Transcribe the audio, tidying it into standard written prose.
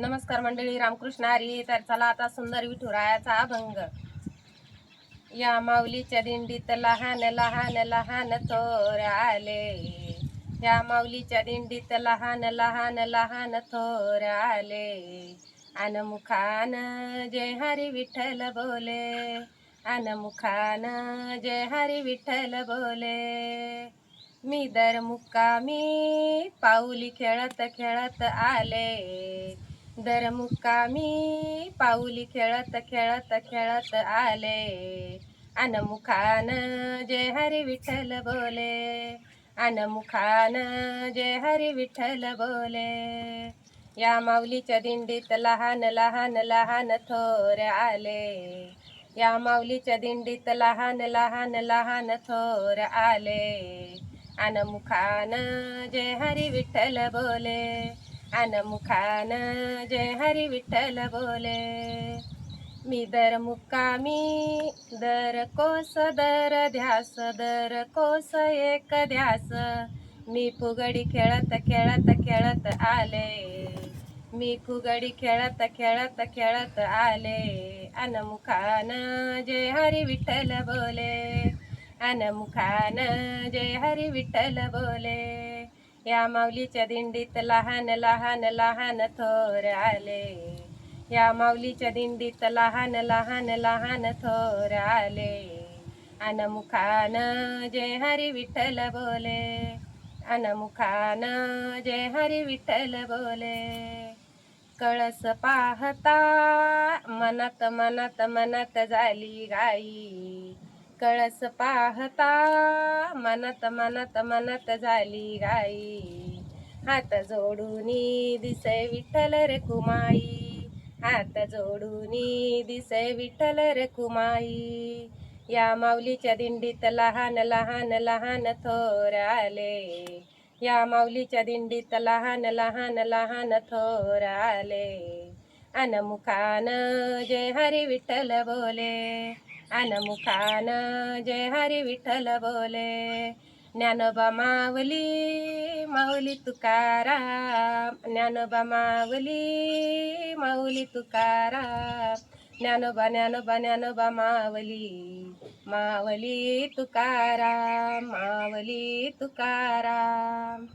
नमस्कार मंडळी, रामकृष्ण हरी. तर चला आता सुंदर विठुरायाचा अभंग. या माऊलीच्या दिंडीत लहान लहान लहान थोर आले. या माऊलीच्या दिंडीत लहान लहान लहान थोर आले. अन मुखान जय हरी विठ्ठल बोले. अन मुखान जय हरी विठ्ठल बोले. मी दर मुक्कामी पाऊली खेळत खेळत आले. दर मुक्कामी पाऊली खेळत खेळत खेळत आले. अन मुखान जय हरी विठ्ठल बोले. अन मुखान जय हरी विठ्ठल बोले. या माऊलीच्या दिंडीत लहान लहान लहान थोर आले. या माऊलीच्या दिंडीत लहान लहान लहान थोर आले. अन मुखान जय हरी विठ्ठल बोले. अन मुखान जय हरी विठ्ठल बोले. मी दर मुक्कामी दर कोस दर ध्यास दर कोस एक ध्यास. मी फुगडी खेळत खेळत खेळत आले. मी फुगडी खेळत खेळत खेळत आले. अन मुखान जय हरी विठ्ठल बोले. अन मुखान जय हरी विठ्ठल बोले. या माऊलीच्या दिंडीत लहान लहान लहान थोर आले. या माऊलीच्या दिंडीत लहान लहान लहान थोर आले. अन मुखान जय हरी विठ्ठल बोले. अन मुखान जय हरी विठ्ठल बोले. कळस पाहता मनात मनात मनात झाली गाई. कळस पाहता मनात मनात मनात झाली गाई. हात जोडूनी दिसे विठ्ठल रे कुमाई. हात जोडूनी दिसे विठ्ठल रे कुमाई. या माऊलीच्या दिंडीत लहान लहान लहान थोर आले. या माऊलीच्या दिंडीत लहान लहान लहान थोर आले. अन मुखान जय हरी विठ्ठल बोले. अन मुखान जय हरी विठ्ठल बोले. ज्ञानोबा माऊली माऊली तुकाराम. ज्ञानोबा माऊली माऊली तुकाराम. ज्ञानोबा ज्ञानोबा ज्ञानोबा माऊली माऊली तुकाराम. माऊली तुकाराम.